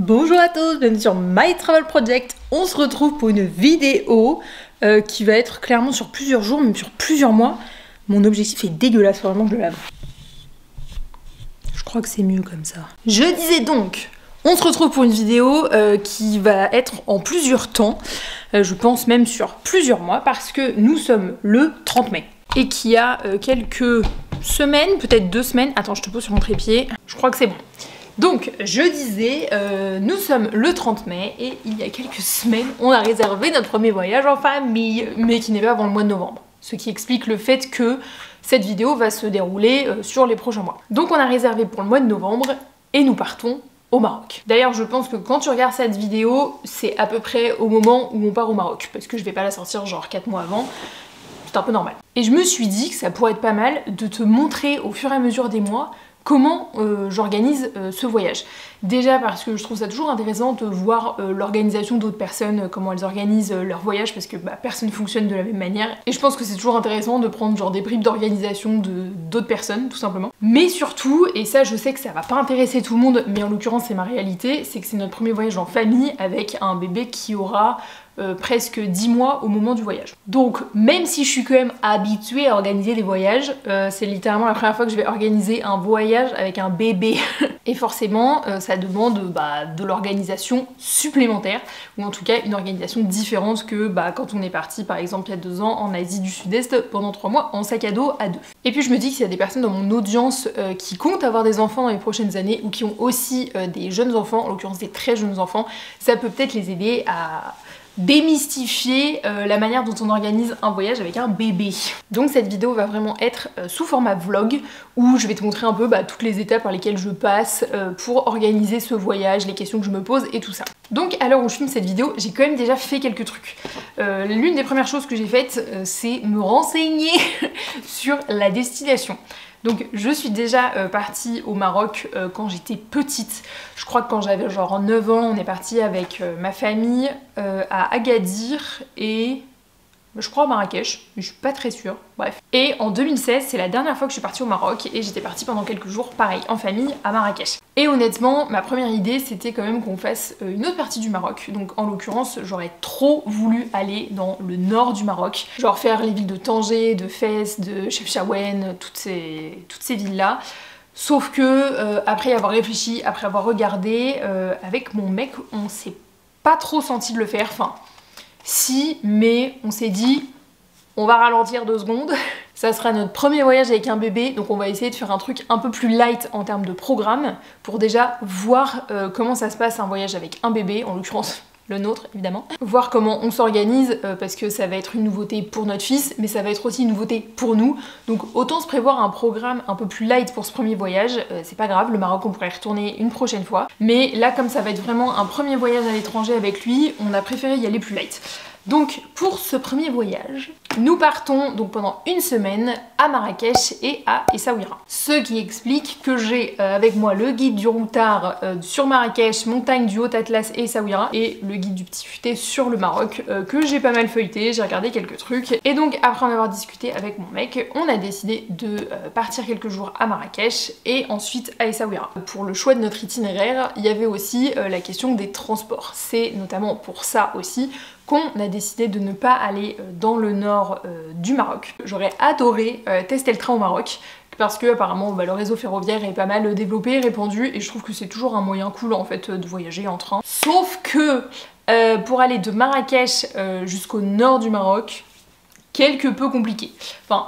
Bonjour à tous, bienvenue sur My Travel Project. On se retrouve pour une vidéo qui va être clairement sur plusieurs jours, même sur plusieurs mois. Mon objectif est dégueulasse, vraiment je le lave. Je crois que c'est mieux comme ça. Je disais donc, on se retrouve pour une vidéo qui va être en plusieurs temps, je pense même sur plusieurs mois, parce que nous sommes le 30 mai. Et qu'il y a quelques semaines, peut-être 2 semaines, attends je te pose sur mon trépied, je crois que c'est bon. Donc, je disais, nous sommes le 30 mai et il y a quelques semaines, on a réservé notre premier voyage en famille, mais qui n'est pas avant le mois de novembre. Ce qui explique le fait que cette vidéo va se dérouler sur les prochains mois. Donc on a réservé pour le mois de novembre et nous partons au Maroc. D'ailleurs, je pense que quand tu regardes cette vidéo, c'est à peu près au moment où on part au Maroc, parce que je vais pas la sortir genre 4 mois avant. C'est un peu normal. Et je me suis dit que ça pourrait être pas mal de te montrer au fur et à mesure des mois comment j'organise ce voyage. Déjà parce que je trouve ça toujours intéressant de voir l'organisation d'autres personnes, comment elles organisent leur voyage, parce que personne fonctionne de la même manière. Et je pense que c'est toujours intéressant de prendre genre des bribes d'organisation d'autres personnes, tout simplement. Mais surtout, et ça je sais que ça va pas intéresser tout le monde, mais en l'occurrence c'est ma réalité, c'est que c'est notre premier voyage en famille avec un bébé qui aura presque 10 mois au moment du voyage. Donc même si je suis quand même habituée à organiser des voyages, c'est littéralement la première fois que je vais organiser un voyage avec un bébé. Et forcément ça demande de l'organisation supplémentaire, ou en tout cas une organisation différente que quand on est parti par exemple il y a 2 ans en Asie du Sud-Est pendant 3 mois en sac à dos à 2. Et puis je me dis que s'il y a des personnes dans mon audience qui comptent avoir des enfants dans les prochaines années, ou qui ont aussi des jeunes enfants, en l'occurrence des très jeunes enfants, ça peut peut-être les aider à démystifier la manière dont on organise un voyage avec un bébé. Donc cette vidéo va vraiment être sous format vlog, où je vais te montrer un peu toutes les étapes par lesquelles je passe pour organiser ce voyage, les questions que je me pose et tout ça. Donc à l'heure où je filme cette vidéo, j'ai quand même déjà fait quelques trucs. L'une des premières choses que j'ai faites, c'est me renseigner sur la destination. Donc je suis déjà partie au Maroc quand j'étais petite. Je crois que quand j'avais genre 9 ans, on est parti avec ma famille à Agadir et je crois à Marrakech, mais je suis pas très sûre, bref. Et en 2016, c'est la dernière fois que je suis partie au Maroc et j'étais partie pendant quelques jours, pareil, en famille, à Marrakech. Et honnêtement, ma première idée, c'était quand même qu'on fasse une autre partie du Maroc. Donc en l'occurrence, j'aurais trop voulu aller dans le nord du Maroc, genre faire les villes de Tanger, de Fès, de Chefchaouen, toutes ces villes-là. Sauf que, après avoir réfléchi, après avoir regardé, avec mon mec, on s'est pas trop senti de le faire, enfin... Si, mais on s'est dit, on va ralentir 2 secondes. Ça sera notre premier voyage avec un bébé, donc on va essayer de faire un truc un peu plus light en termes de programme, pour déjà voir comment ça se passe un voyage avec un bébé, en l'occurrence le nôtre évidemment. Voir comment on s'organise, parce que ça va être une nouveauté pour notre fils, mais ça va être aussi une nouveauté pour nous. Donc autant se prévoir un programme un peu plus light pour ce premier voyage, c'est pas grave, le Maroc on pourrait y retourner une prochaine fois. Mais là comme ça va être vraiment un premier voyage à l'étranger avec lui, on a préféré y aller plus light. Donc pour ce premier voyage, nous partons donc pendant 1 semaine à Marrakech et à Essaouira. Ce qui explique que j'ai avec moi le guide du routard sur Marrakech, montagne du Haut-Atlas et Essaouira, et le guide du Petit Futé sur le Maroc que j'ai pas mal feuilleté, j'ai regardé quelques trucs. Et donc après en avoir discuté avec mon mec, on a décidé de partir quelques jours à Marrakech et ensuite à Essaouira. Pour le choix de notre itinéraire, il y avait aussi la question des transports. C'est notamment pour ça aussi qu'on a décidé de ne pas aller dans le nord du Maroc. J'aurais adoré tester le train au Maroc, parce que apparemment le réseau ferroviaire est pas mal développé, répandu, et je trouve que c'est toujours un moyen cool en fait de voyager en train. Sauf que pour aller de Marrakech jusqu'au nord du Maroc, quelque peu compliqué. Enfin,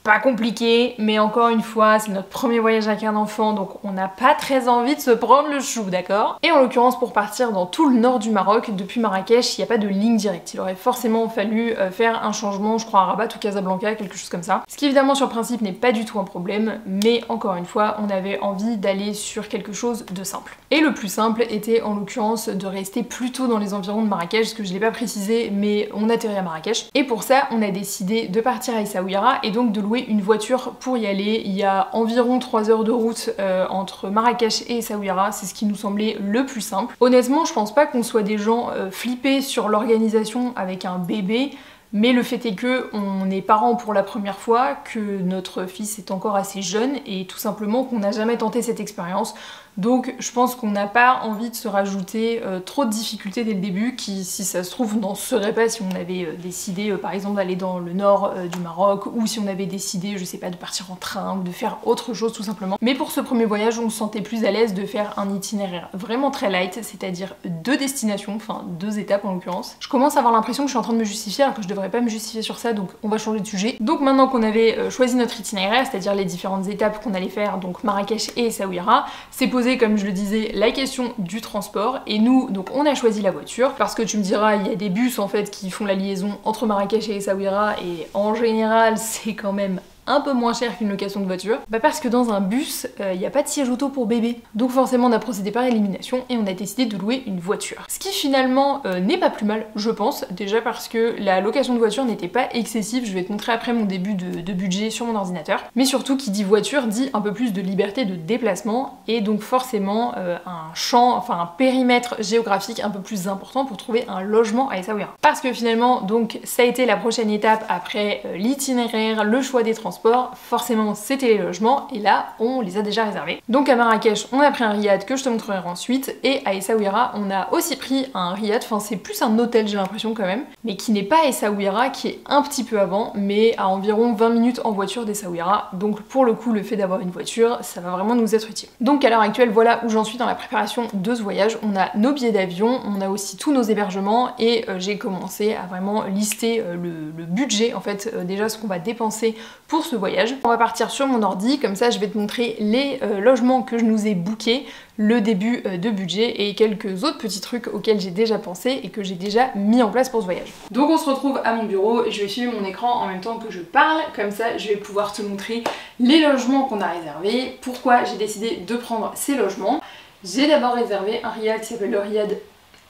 pas compliqué, mais encore une fois, c'est notre premier voyage avec un enfant, donc on n'a pas très envie de se prendre le chou, d'accord? Et en l'occurrence, pour partir dans tout le nord du Maroc, depuis Marrakech, il n'y a pas de ligne directe. Il aurait forcément fallu faire un changement, je crois à Rabat ou Casablanca, quelque chose comme ça. Ce qui évidemment sur le principe n'est pas du tout un problème, mais encore une fois, on avait envie d'aller sur quelque chose de simple. Et le plus simple était en l'occurrence de rester plutôt dans les environs de Marrakech, parce que je l'ai pas précisé, mais on atterrit à Marrakech. Et pour ça, on a décidé de partir à Essaouira et donc de louer une voiture pour y aller. Il y a environ 3 heures de route entre Marrakech et Essaouira, c'est ce qui nous semblait le plus simple. Honnêtement, je pense pas qu'on soit des gens flippés sur l'organisation avec un bébé, mais le fait est que on est parents pour la première fois, que notre fils est encore assez jeune et tout simplement qu'on n'a jamais tenté cette expérience. Donc je pense qu'on n'a pas envie de se rajouter trop de difficultés dès le début qui, si ça se trouve, n'en serait pas si on avait décidé par exemple d'aller dans le nord du Maroc, ou si on avait décidé, je sais pas, de partir en train ou de faire autre chose tout simplement. Mais pour ce premier voyage, on se sentait plus à l'aise de faire un itinéraire vraiment très light, c'est-à-dire 2 destinations, enfin 2 étapes en l'occurrence. Je commence à avoir l'impression que je suis en train de me justifier alors que je devrais pas me justifier sur ça, donc on va changer de sujet. Donc maintenant qu'on avait choisi notre itinéraire, c'est-à-dire les différentes étapes qu'on allait faire, donc Marrakech et Essaouira, c'est posé, comme je le disais, la question du transport. Et nous, donc on a choisi la voiture, parce que tu me diras, il y a des bus en fait qui font la liaison entre Marrakech et Essaouira, et en général c'est quand même un peu moins cher qu'une location de voiture. Bah parce que dans un bus, il n'y a pas de siège auto pour bébé. Donc forcément on a procédé par élimination et on a décidé de louer une voiture. Ce qui finalement n'est pas plus mal, je pense, déjà parce que la location de voiture n'était pas excessive. Je vais te montrer après mon début de budget sur mon ordinateur. Mais surtout, qui dit voiture dit un peu plus de liberté de déplacement et donc forcément un champ, enfin un périmètre géographique un peu plus important pour trouver un logement à Essaouira. Parce que finalement, donc ça a été la prochaine étape après l'itinéraire, le choix des transports. Forcément c'était les logements et là on les a déjà réservés. Donc à Marrakech on a pris un riad que je te montrerai ensuite, et à Essaouira on a aussi pris un riad, enfin c'est plus un hôtel j'ai l'impression quand même, mais qui n'est pas Essaouira, qui est un petit peu avant, mais à environ 20 minutes en voiture d'Essaouira. Donc pour le coup le fait d'avoir une voiture ça va vraiment nous être utile. Donc à l'heure actuelle voilà où j'en suis dans la préparation de ce voyage. On a nos billets d'avion, on a aussi tous nos hébergements et j'ai commencé à vraiment lister le budget en fait, déjà ce qu'on va dépenser pour ce voyage. On va partir sur mon ordi, comme ça je vais te montrer les logements que je nous ai bookés, le début de budget et quelques autres petits trucs auxquels j'ai déjà pensé et que j'ai déjà mis en place pour ce voyage. Donc on se retrouve à mon bureau et je vais suivre mon écran en même temps que je parle, comme ça je vais pouvoir te montrer les logements qu'on a réservés, pourquoi j'ai décidé de prendre ces logements. J'ai d'abord réservé un riad qui s'appelle le riad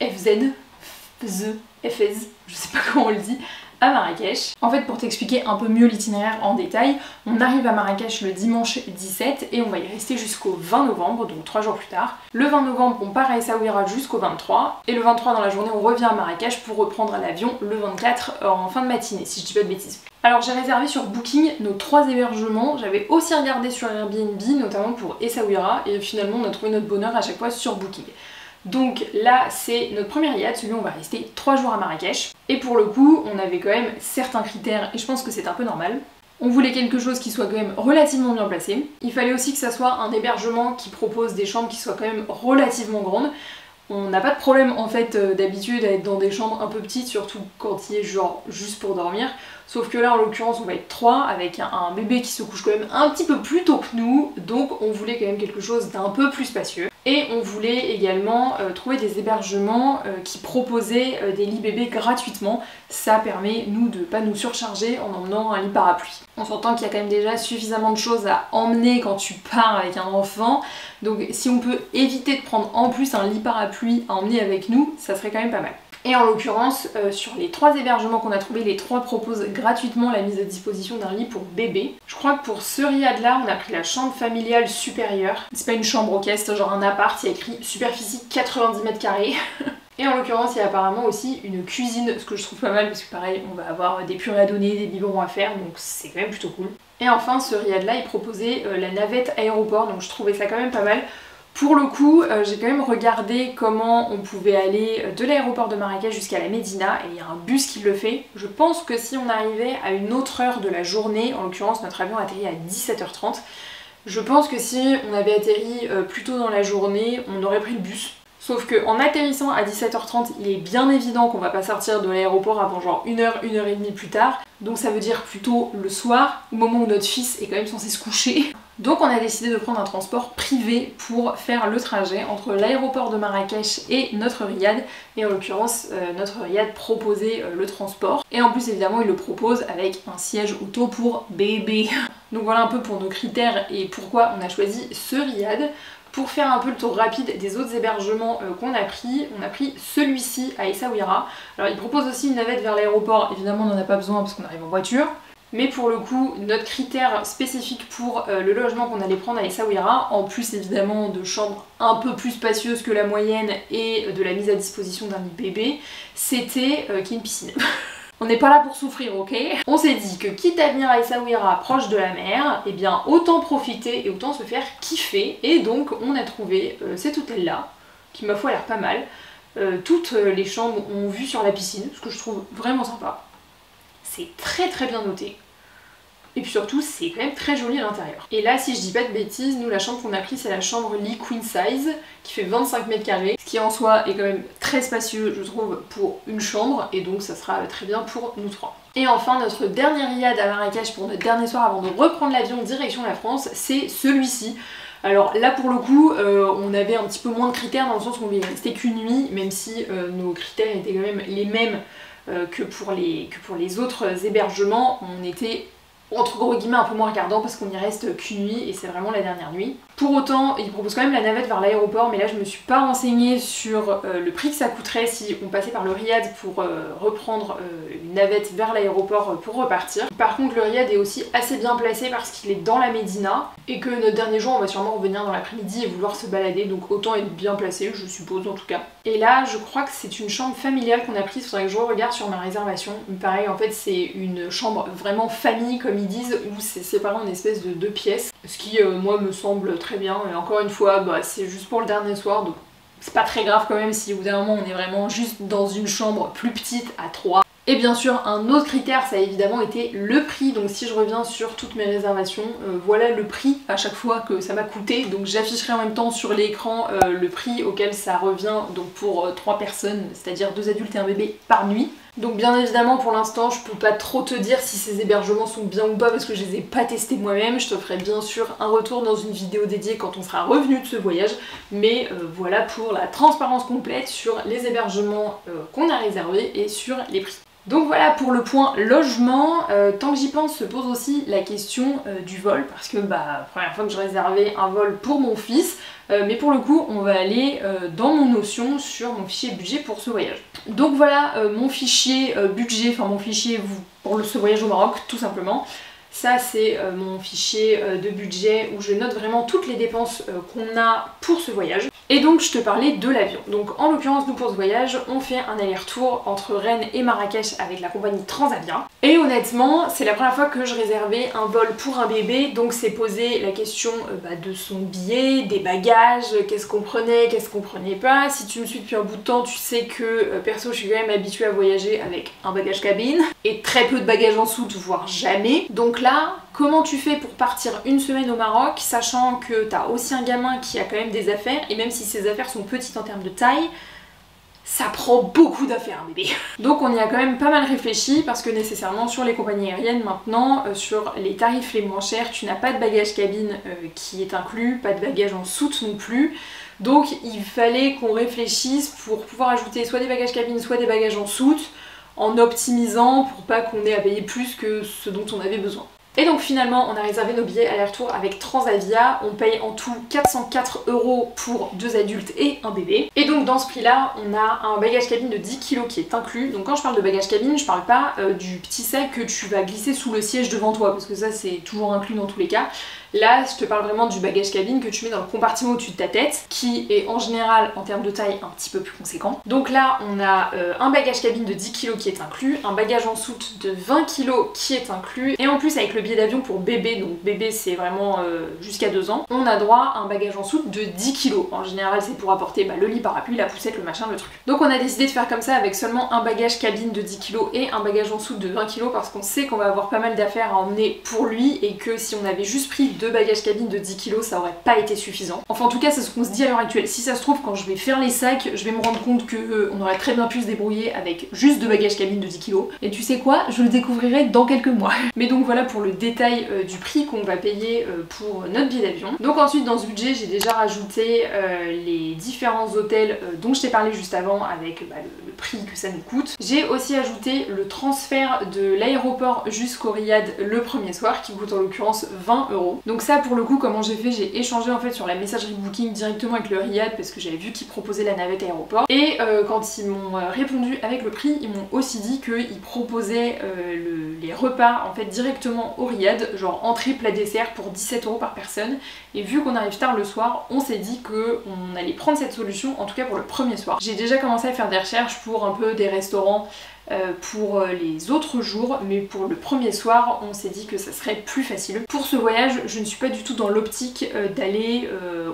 FZ, je sais pas comment on le dit, à Marrakech. En fait, pour t'expliquer un peu mieux l'itinéraire en détail, on arrive à Marrakech le dimanche 17 et on va y rester jusqu'au 20 novembre, donc 3 jours plus tard. Le 20 novembre, on part à Essaouira jusqu'au 23 et le 23 dans la journée, on revient à Marrakech pour reprendre l'avion le 24 en fin de matinée, si je dis pas de bêtises. Alors j'ai réservé sur Booking nos 3 hébergements, j'avais aussi regardé sur Airbnb, notamment pour Essaouira, et finalement on a trouvé notre bonheur à chaque fois sur Booking. Donc là c'est notre premier riad, celui où on va rester 3 jours à Marrakech. Et pour le coup on avait quand même certains critères et je pense que c'est un peu normal. On voulait quelque chose qui soit quand même relativement bien placé. Il fallait aussi que ça soit un hébergement qui propose des chambres qui soient quand même relativement grandes. On n'a pas de problème en fait d'habitude à être dans des chambres un peu petites, surtout quand il est genre juste pour dormir. Sauf que là en l'occurrence on va être 3 avec un bébé qui se couche quand même un petit peu plus tôt que nous, donc on voulait quand même quelque chose d'un peu plus spacieux. Et on voulait également trouver des hébergements qui proposaient des lits bébés gratuitement. Ça permet nous de pas nous surcharger en emmenant un lit parapluie. On s'entend qu'il y a quand même déjà suffisamment de choses à emmener quand tu pars avec un enfant, donc si on peut éviter de prendre en plus un lit parapluie à emmener avec nous, ça serait quand même pas mal. Et en l'occurrence, sur les 3 hébergements qu'on a trouvés, les 3 proposent gratuitement la mise à disposition d'un lit pour bébé. Je crois que pour ce riad là, on a pris la chambre familiale supérieure. C'est pas une chambre, ok, c'est genre un appart, il y a écrit superficie 90 mètres carrés. Et en l'occurrence, il y a apparemment aussi une cuisine, ce que je trouve pas mal parce que pareil, on va avoir des purées à donner, des biberons à faire, donc c'est quand même plutôt cool. Et enfin, ce riad là, il proposait la navette aéroport, donc je trouvais ça quand même pas mal. Pour le coup, j'ai quand même regardé comment on pouvait aller de l'aéroport de Marrakech jusqu'à la Médina, et il y a un bus qui le fait. Je pense que si on arrivait à une autre heure de la journée, en l'occurrence notre avion atterrit à 17h30, je pense que si on avait atterri plus tôt dans la journée, on aurait pris le bus. Sauf qu'en atterrissant à 17h30, il est bien évident qu'on va pas sortir de l'aéroport avant genre 1h, 1h30 plus tard. Donc ça veut dire plutôt le soir, au moment où notre fils est quand même censé se coucher. Donc on a décidé de prendre un transport privé pour faire le trajet entre l'aéroport de Marrakech et notre riad. Et en l'occurrence, notre riad proposait le transport. Et en plus évidemment, il le propose avec un siège auto pour bébé. Donc voilà un peu pour nos critères et pourquoi on a choisi ce riad. Pour faire un peu le tour rapide des autres hébergements qu'on a pris celui-ci à Essaouira. Alors il propose aussi une navette vers l'aéroport, évidemment on n'en a pas besoin parce qu'on arrive en voiture. Mais pour le coup, notre critère spécifique pour le logement qu'on allait prendre à Essaouira, en plus évidemment de chambres un peu plus spacieuses que la moyenne et de la mise à disposition d'un lit bébé, c'était qu'il y ait une piscine. On n'est pas là pour souffrir, ok? On s'est dit que quitte à venir à Essaouira proche de la mer, eh bien autant profiter et autant se faire kiffer. Et donc on a trouvé cet hôtel là, qui ma foi a l'air pas mal. Toutes les chambres ont vue sur la piscine, ce que je trouve vraiment sympa. C'est très bien noté. Et puis surtout, c'est quand même très joli à l'intérieur. Et là, si je dis pas de bêtises, nous la chambre qu'on a prise, c'est la chambre lit queen size, qui fait 25 mètres carrés, ce qui en soi est quand même très spacieux, je trouve, pour une chambre, et donc ça sera très bien pour nous trois. Et enfin, notre dernier riad à Marrakech pour notre dernier soir avant de reprendre l'avion direction la France, c'est celui-ci. Alors là pour le coup, on avait un petit peu moins de critères dans le sens où on y restait qu'une nuit, même si nos critères étaient quand même les mêmes que pour les autres hébergements. On était entre gros guillemets un peu moins regardant parce qu'on n'y reste qu'une nuit et c'est vraiment la dernière nuit. Pour autant, ils proposent quand même la navette vers l'aéroport, mais là je me suis pas renseignée sur le prix que ça coûterait si on passait par le riad pour reprendre une navette vers l'aéroport pour repartir. Par contre le riad est aussi assez bien placé parce qu'il est dans la Médina et que notre dernier jour on va sûrement revenir dans l'après-midi et vouloir se balader, donc autant être bien placé, je suppose en tout cas. Et là je crois que c'est une chambre familiale qu'on a prise, faudrait que je regarde sur ma réservation. Pareil, en fait c'est une chambre vraiment famille comme ils disent, où c'est séparé en espèce de 2 pièces, ce qui moi me semble très bien. Et encore une fois, bah, c'est juste pour le dernier soir, donc c'est pas très grave quand même si au bout d'un moment on est vraiment juste dans une chambre plus petite à 3. Et bien sûr, un autre critère, ça a évidemment été le prix. Donc si je reviens sur toutes mes réservations, voilà le prix à chaque fois que ça m'a coûté. Donc j'afficherai en même temps sur l'écran le prix auquel ça revient donc pour 3 personnes, c'est-à-dire 2 adultes et un bébé par nuit. Donc bien évidemment pour l'instant je peux pas trop te dire si ces hébergements sont bien ou pas parce que je les ai pas testés moi-même. Je te ferai bien sûr un retour dans une vidéo dédiée quand on sera revenu de ce voyage. Mais voilà pour la transparence complète sur les hébergements qu'on a réservés et sur les prix. Donc voilà pour le point logement. Tant que j'y pense se pose aussi la question du vol parce que première fois que je réservais un vol pour mon fils, mais pour le coup on va aller dans mon Notion sur mon fichier budget pour ce voyage. Donc voilà mon fichier budget, enfin mon fichier pour ce voyage au Maroc tout simplement. Ça c'est mon fichier de budget où je note vraiment toutes les dépenses qu'on a pour ce voyage. Et donc je te parlais de l'avion. Donc en l'occurrence nous pour ce voyage on fait un aller-retour entre Rennes et Marrakech avec la compagnie Transavia. Et honnêtement c'est la première fois que je réservais un vol pour un bébé, donc c'est poser la question de son billet, des bagages, qu'est-ce qu'on prenait, qu'est-ce qu'on prenait pas. Si tu me suis depuis un bout de temps tu sais que perso je suis quand même habituée à voyager avec un bagage cabine et très peu de bagages en soute, voire jamais. Donc là, comment tu fais pour partir une semaine au Maroc, sachant que t'as aussi un gamin qui a quand même des affaires, et même si ses affaires sont petites en termes de taille, ça prend beaucoup d'affaires bébé. Donc on y a quand même pas mal réfléchi parce que nécessairement sur les compagnies aériennes maintenant, sur les tarifs les moins chers, tu n'as pas de bagage cabine qui est inclus, pas de bagage en soute non plus. Donc il fallait qu'on réfléchisse pour pouvoir ajouter soit des bagages cabine, soit des bagages en soute, en optimisant pour pas qu'on ait à payer plus que ce dont on avait besoin. Et donc finalement on a réservé nos billets aller-retour avec Transavia, on paye en tout 404 € pour 2 adultes et un bébé. Et donc dans ce prix là on a un bagage cabine de 10 kg qui est inclus. Donc quand je parle de bagage cabine je parle pas du petit sac que tu vas glisser sous le siège devant toi parce que ça c'est toujours inclus dans tous les cas. Là, je te parle vraiment du bagage cabine que tu mets dans le compartiment au-dessus de ta tête, qui est en général, en termes de taille, un petit peu plus conséquent. Donc là, on a un bagage cabine de 10 kg qui est inclus, un bagage en soute de 20 kg qui est inclus, et en plus avec le billet d'avion pour bébé, donc bébé c'est vraiment jusqu'à 2 ans, on a droit à un bagage en soute de 10 kg. En général, c'est pour apporter le lit parapluie, la poussette, le machin, le truc. Donc on a décidé de faire comme ça avec seulement un bagage cabine de 10 kg et un bagage en soute de 20 kg parce qu'on sait qu'on va avoir pas mal d'affaires à emmener pour lui et que si on avait juste pris 2 bagages cabine de 10 kg, ça aurait pas été suffisant. Enfin en tout cas c'est ce qu'on se dit à l'heure actuelle. Si ça se trouve quand je vais faire les sacs, je vais me rendre compte que on aurait très bien pu se débrouiller avec juste 2 bagages cabine de 10 kg. Et tu sais quoi, je le découvrirai dans quelques mois. Mais donc voilà pour le détail du prix qu'on va payer pour notre billet d'avion. Donc ensuite dans ce budget j'ai déjà rajouté les différents hôtels dont je t'ai parlé juste avant avec le prix que ça nous coûte. J'ai aussi ajouté le transfert de l'aéroport jusqu'au riad le premier soir qui coûte en l'occurrence 20 €. Donc ça pour le coup comment j'ai fait, j'ai échangé en fait sur la messagerie booking directement avec le riad parce que j'avais vu qu'ils proposaient la navette aéroport et quand ils m'ont répondu avec le prix, ils m'ont aussi dit qu'ils proposaient les repas en fait directement au riad, genre entrée, plat, dessert pour 17 € par personne. Et vu qu'on arrive tard le soir, on s'est dit qu'on allait prendre cette solution, en tout cas pour le premier soir. J'ai déjà commencé à faire des recherches pour un peu des restaurants pour les autres jours, mais pour le premier soir on s'est dit que ça serait plus facile. Pour ce voyage je ne suis pas du tout dans l'optique d'aller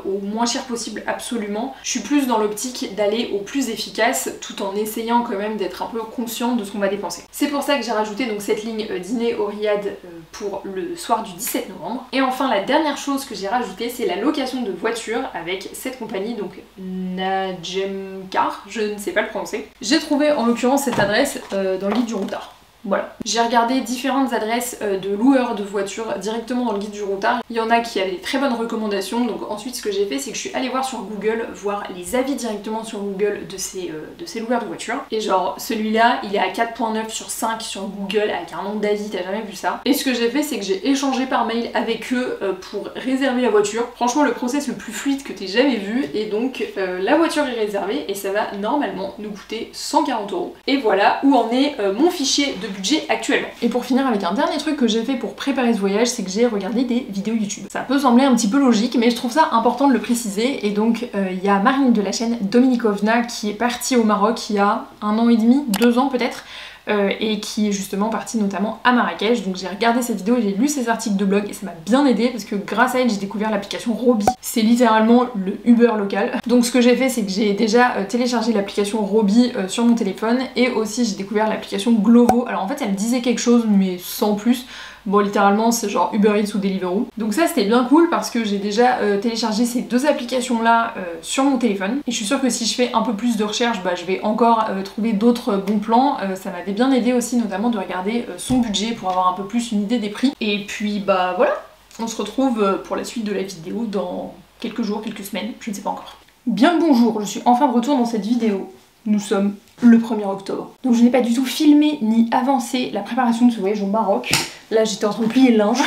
au moins cher possible, absolument. Je suis plus dans l'optique d'aller au plus efficace tout en essayant quand même d'être un peu conscient de ce qu'on va dépenser. C'est pour ça que j'ai rajouté donc cette ligne dîner au Riad pour le soir du 17 novembre. Et enfin la dernière chose que j'ai rajoutée, c'est la location de voiture avec cette compagnie, donc Najemcar, je ne sais pas le prononcer. J'ai trouvé en l'occurrence cette adresse dans le guide du routard. Voilà. J'ai regardé différentes adresses de loueurs de voitures directement dans le guide du routard. Il y en a qui avaient des très bonnes recommandations, donc ensuite ce que j'ai fait c'est que je suis allée voir sur Google, voir les avis directement sur Google de ces loueurs de voitures. Et genre celui-là il est à 4.9 sur 5 sur Google avec un nombre d'avis, t'as jamais vu ça. Et ce que j'ai fait c'est que j'ai échangé par mail avec eux pour réserver la voiture. Franchement le process le plus fluide que t'aies jamais vu, et donc la voiture est réservée et ça va normalement nous coûter 140 €. Et voilà où en est mon fichier de budget actuellement. Et pour finir avec un dernier truc que j'ai fait pour préparer ce voyage, c'est que j'ai regardé des vidéos YouTube. Ça peut sembler un petit peu logique, mais je trouve ça important de le préciser. Et donc il y a Marine de la chaîne Dominikovna qui est partie au Maroc il y a 1 an et demi, 2 ans peut-être, et qui est justement partie notamment à Marrakech. Donc j'ai regardé cette vidéo et j'ai lu ses articles de blog et ça m'a bien aidé parce que grâce à elle j'ai découvert l'application Robi. C'est littéralement le Uber local. Donc ce que j'ai fait c'est que j'ai déjà téléchargé l'application Robi sur mon téléphone, et aussi j'ai découvert l'application Glovo. Alors en fait elle disait quelque chose mais sans plus. Bon littéralement c'est genre Uber Eats ou Deliveroo. Donc ça c'était bien cool parce que j'ai déjà téléchargé ces deux applications là sur mon téléphone. Et je suis sûre que si je fais un peu plus de recherche, bah, je vais encore trouver d'autres bons plans. Ça m'avait bien aidé aussi notamment de regarder son budget pour avoir un peu plus une idée des prix. Et puis bah voilà, on se retrouve pour la suite de la vidéo dans quelques jours, quelques semaines, je ne sais pas encore. Bien le bonjour, je suis enfin de retour dans cette vidéo. Nous sommes le 1er octobre. Donc je n'ai pas du tout filmé ni avancé la préparation de ce voyage au Maroc. Là j'étais en train de plier le linge.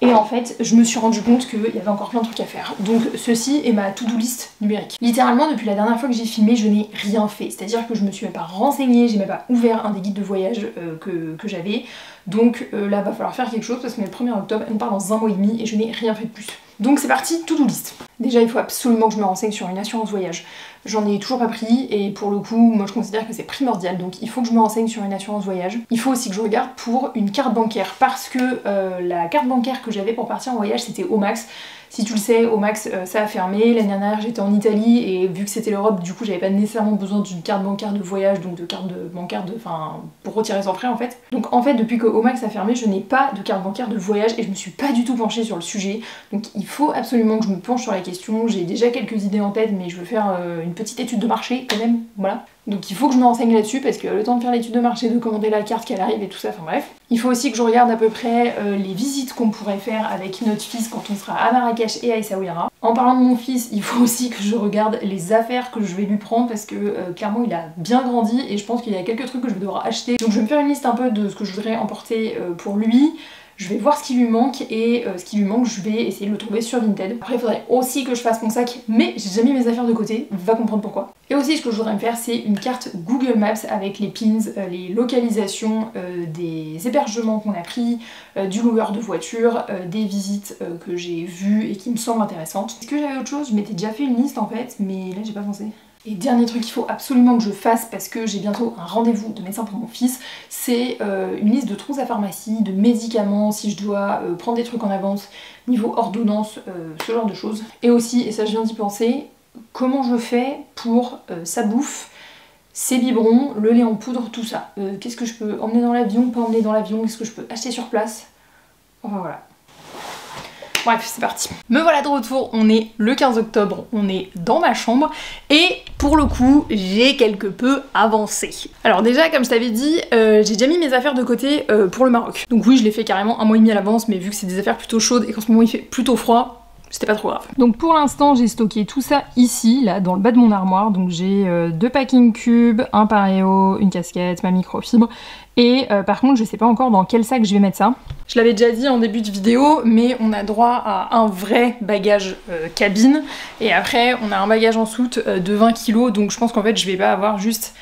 Et en fait, je me suis rendu compte qu'il y avait encore plein de trucs à faire. Donc ceci est ma to-do list numérique. Littéralement, depuis la dernière fois que j'ai filmé, je n'ai rien fait. C'est-à-dire que je me suis même pas renseignée, j'ai même pas ouvert un des guides de voyage que j'avais. Donc là, va falloir faire quelque chose parce qu'on est le 1er octobre, on part dans 1 mois et demi et je n'ai rien fait de plus. Donc c'est parti, to-do list. Déjà, il faut absolument que je me renseigne sur une assurance voyage. J'en ai toujours pas pris et pour le coup, moi je considère que c'est primordial, donc il faut que je me renseigne sur une assurance voyage. Il faut aussi que je regarde pour une carte bancaire parce que la carte bancaire que j'avais pour partir en voyage c'était Omax. Si tu le sais, Omax ça a fermé. L'année dernière j'étais en Italie et vu que c'était l'Europe, du coup j'avais pas nécessairement besoin d'une carte bancaire de voyage, donc de carte bancaire pour retirer sans frais en fait. Donc en fait depuis que Omax a fermé, je n'ai pas de carte bancaire de voyage et je me suis pas du tout penchée sur le sujet. Donc il faut absolument que je me penche sur la question. J'ai déjà quelques idées en tête mais je veux faire une petite étude de marché quand même, voilà. Donc il faut que je me renseigne là-dessus parce que le temps de faire l'étude de marché, de commander la carte qu'elle arrive et tout ça, enfin bref. Il faut aussi que je regarde à peu près les visites qu'on pourrait faire avec notre fils quand on sera à Marrakech et à Essaouira. En parlant de mon fils, il faut aussi que je regarde les affaires que je vais lui prendre parce que clairement il a bien grandi et je pense qu'il y a quelques trucs que je vais devoir acheter. Donc je vais me faire une liste un peu de ce que je voudrais emporter pour lui. Je vais voir ce qui lui manque et ce qui lui manque, je vais essayer de le trouver sur Vinted. Après, il faudrait aussi que je fasse mon sac, mais j'ai déjà mis mes affaires de côté, va comprendre pourquoi. Et aussi, ce que je voudrais me faire, c'est une carte Google Maps avec les pins, les localisations des hébergements qu'on a pris, du loueur de voiture, des visites que j'ai vues et qui me semblent intéressantes. Est-ce que j'avais autre chose? Je m'étais déjà fait une liste en fait, mais là j'ai pas pensé. Et dernier truc qu'il faut absolument que je fasse parce que j'ai bientôt un rendez-vous de médecin pour mon fils, c'est une liste de trousses à pharmacie, de médicaments, si je dois prendre des trucs en avance, niveau ordonnance, ce genre de choses. Et aussi, et ça je viens d'y penser, comment je fais pour sa bouffe, ses biberons, le lait en poudre, tout ça. Qu'est-ce que je peux emmener dans l'avion, pas emmener dans l'avion, qu'est-ce que je peux acheter sur place? Enfin voilà. Bref, c'est parti. Me voilà de retour, on est le 15 octobre, on est dans ma chambre et pour le coup, j'ai quelque peu avancé. Alors déjà, comme je t'avais dit, j'ai déjà mis mes affaires de côté pour le Maroc. Donc oui, je l'ai fait carrément 1 mois et demi à l'avance, mais vu que c'est des affaires plutôt chaudes et qu'en ce moment il fait plutôt froid, c'était pas trop grave. Donc pour l'instant, j'ai stocké tout ça ici, là, dans le bas de mon armoire. Donc j'ai 2 packing cubes, un pareo, une casquette, ma microfibre. Et par contre, je sais pas encore dans quel sac je vais mettre ça. Je l'avais déjà dit en début de vidéo, mais on a droit à un vrai bagage cabine. Et après, on a un bagage en soute de 20 kg. Donc je pense qu'en fait, je vais pas avoir juste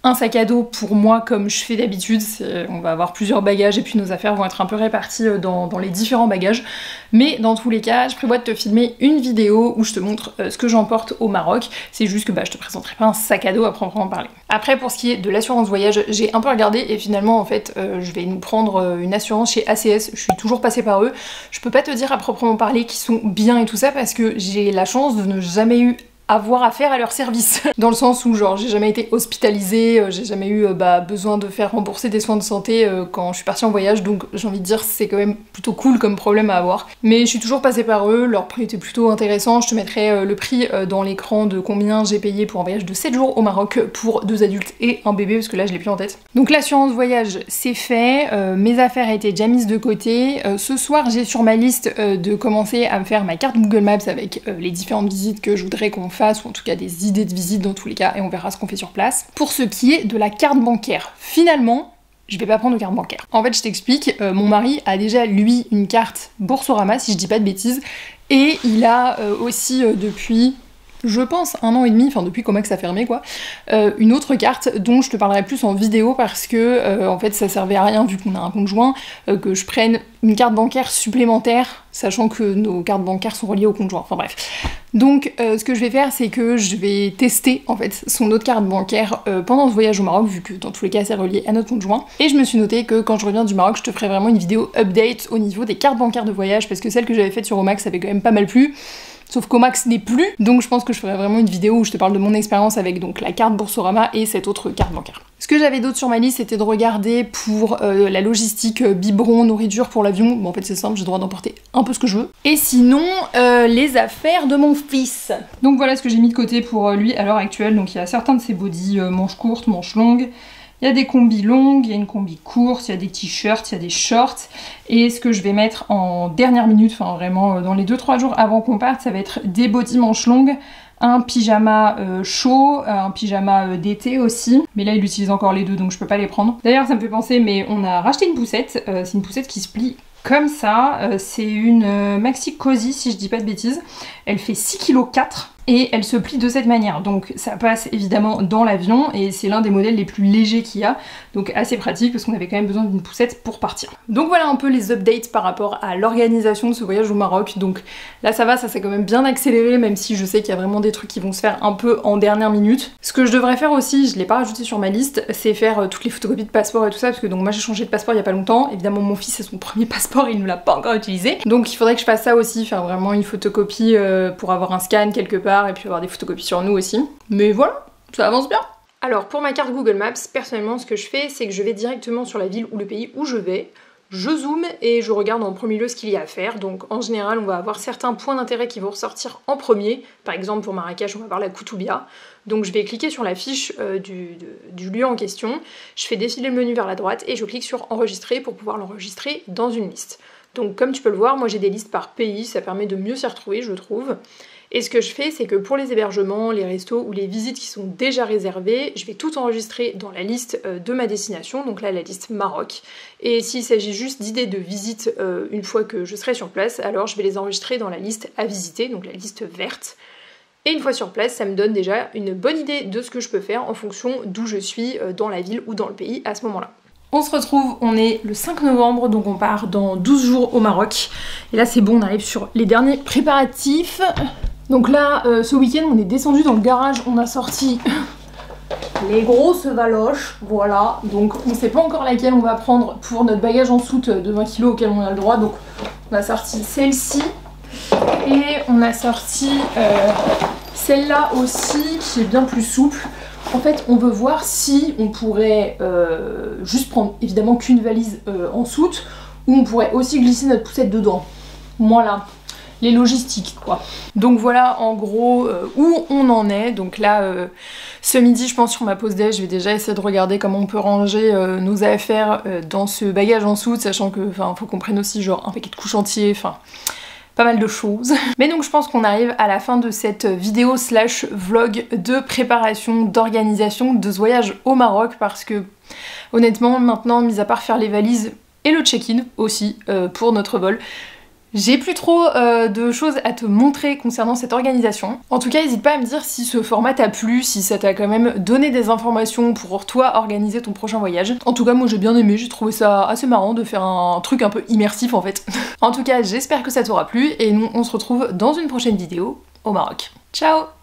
un sac à dos pour moi comme je fais d'habitude, on va avoir plusieurs bagages et puis nos affaires vont être un peu réparties dans les différents bagages. Mais dans tous les cas, je prévois de te filmer une vidéo où je te montre ce que j'emporte au Maroc. C'est juste que je te présenterai pas un sac à dos à proprement parler. Après pour ce qui est de l'assurance voyage, j'ai un peu regardé et finalement en fait je vais nous prendre une assurance chez ACS, je suis toujours passée par eux. Je peux pas te dire à proprement parler qu'ils sont bien et tout ça parce que j'ai la chance de ne jamais eu avoir affaire à leur service. Dans le sens où genre j'ai jamais été hospitalisée, j'ai jamais eu besoin de faire rembourser des soins de santé quand je suis partie en voyage, donc j'ai envie de dire c'est quand même plutôt cool comme problème à avoir. Mais je suis toujours passée par eux, leur prix était plutôt intéressant, je te mettrai le prix dans l'écran de combien j'ai payé pour un voyage de 7 jours au Maroc pour 2 adultes et un bébé parce que là je l'ai plus en tête. Donc l'assurance voyage c'est fait, mes affaires étaient déjà mises de côté, ce soir j'ai sur ma liste de commencer à me faire ma carte Google Maps avec les différentes visites que je voudrais qu'on fasse, ou en tout cas des idées de visite dans tous les cas, et on verra ce qu'on fait sur place. Pour ce qui est de la carte bancaire, finalement, je vais pas prendre de carte bancaire. En fait, je t'explique, mon mari a déjà, lui, une carte Boursorama, si je dis pas de bêtises, et il a aussi depuis... je pense 1 an et demi, enfin depuis qu'Omax a fermé quoi, une autre carte dont je te parlerai plus en vidéo parce que en fait ça servait à rien vu qu'on a un compte joint, que je prenne une carte bancaire supplémentaire, sachant que nos cartes bancaires sont reliées au compte joint, enfin bref. Donc ce que je vais faire c'est que je vais tester en fait son autre carte bancaire pendant ce voyage au Maroc, vu que dans tous les cas c'est relié à notre compte joint, et je me suis noté que quand je reviens du Maroc je te ferai vraiment une vidéo update au niveau des cartes bancaires de voyage, parce que celle que j'avais faite sur Omax avait quand même pas mal plu. Sauf qu'Omax n'est plus, donc je pense que je ferai vraiment une vidéo où je te parle de mon expérience avec donc la carte Boursorama et cette autre carte bancaire. Ce que j'avais d'autre sur ma liste, c'était de regarder pour la logistique, biberon, nourriture pour l'avion. Bon en fait c'est simple, j'ai le droit d'emporter un peu ce que je veux. Et sinon, les affaires de mon fils. Donc voilà ce que j'ai mis de côté pour lui à l'heure actuelle. Donc il y a certains de ses bodys, manches courtes, manches longues. Il y a des combis longues, il y a une combi courte, il y a des t-shirts, il y a des shorts. Et ce que je vais mettre en dernière minute, enfin vraiment dans les 2-3 jours avant qu'on parte, ça va être des bodys manches longues, un pyjama chaud, un pyjama d'été aussi. Mais là il utilise encore les deux donc je peux pas les prendre. D'ailleurs ça me fait penser, mais on a racheté une poussette, c'est une poussette qui se plie comme ça. C'est une Maxi Cozy si je dis pas de bêtises. Elle fait 6,4 kg. Et elle se plie de cette manière, donc ça passe évidemment dans l'avion et c'est l'un des modèles les plus légers qu'il y a, donc assez pratique parce qu'on avait quand même besoin d'une poussette pour partir. Donc voilà un peu les updates par rapport à l'organisation de ce voyage au Maroc. Donc là ça va, ça s'est quand même bien accéléré, même si je sais qu'il y a vraiment des trucs qui vont se faire un peu en dernière minute. Ce que je devrais faire aussi, je l'ai pas rajouté sur ma liste, c'est faire toutes les photocopies de passeport et tout ça, parce que donc moi j'ai changé de passeport il y a pas longtemps, évidemment mon fils c'est son premier passeport, il ne l'a pas encore utilisé, donc il faudrait que je fasse ça aussi, faire vraiment une photocopie pour avoir un scan quelque part et puis avoir des photocopies sur nous aussi. Mais voilà, ça avance bien. Alors pour ma carte Google Maps, personnellement ce que je fais c'est que je vais directement sur la ville ou le pays où je vais, je zoome et je regarde en premier lieu ce qu'il y a à faire. Donc en général on va avoir certains points d'intérêt qui vont ressortir en premier. Par exemple pour Marrakech on va voir la Koutoubia. Donc je vais cliquer sur la fiche du lieu en question, je fais défiler le menu vers la droite et je clique sur enregistrer pour pouvoir l'enregistrer dans une liste. Donc comme tu peux le voir, moi j'ai des listes par pays, ça permet de mieux s'y retrouver je trouve. Et ce que je fais, c'est que pour les hébergements, les restos ou les visites qui sont déjà réservées, je vais tout enregistrer dans la liste de ma destination, donc là la liste Maroc. Et s'il s'agit juste d'idées de visite une fois que je serai sur place, alors je vais les enregistrer dans la liste à visiter, donc la liste verte. Et une fois sur place, ça me donne déjà une bonne idée de ce que je peux faire en fonction d'où je suis dans la ville ou dans le pays à ce moment-là. On se retrouve, on est le 5 novembre, donc on part dans 12 jours au Maroc. Et là c'est bon, on arrive sur les derniers préparatifs. Donc là, ce week-end, on est descendu dans le garage, on a sorti les grosses valoches, voilà. Donc on sait pas encore laquelle on va prendre pour notre bagage en soute de 20 kg auquel on a le droit. Donc on a sorti celle-ci et on a sorti celle-là aussi qui est bien plus souple. En fait, on veut voir si on pourrait juste prendre évidemment qu'une valise en soute ou on pourrait aussi glisser notre poussette dedans. Voilà. Les logistiques quoi. Donc voilà en gros où on en est. Donc là ce midi je pense sur ma pause déj je vais déjà essayer de regarder comment on peut ranger nos affaires dans ce bagage en soute, sachant que faut qu'on prenne aussi genre un paquet de couches entiers, enfin pas mal de choses. Mais donc je pense qu'on arrive à la fin de cette vidéo slash vlog de préparation, d'organisation de ce voyage au Maroc, parce que honnêtement maintenant, mis à part faire les valises et le check-in aussi pour notre vol, J'ai plus trop de choses à te montrer concernant cette organisation. En tout cas, n'hésite pas à me dire si ce format t'a plu, si ça t'a quand même donné des informations pour toi organiser ton prochain voyage. En tout cas, moi j'ai bien aimé, j'ai trouvé ça assez marrant de faire un truc un peu immersif en fait. En tout cas, j'espère que ça t'aura plu et nous on se retrouve dans une prochaine vidéo au Maroc. Ciao!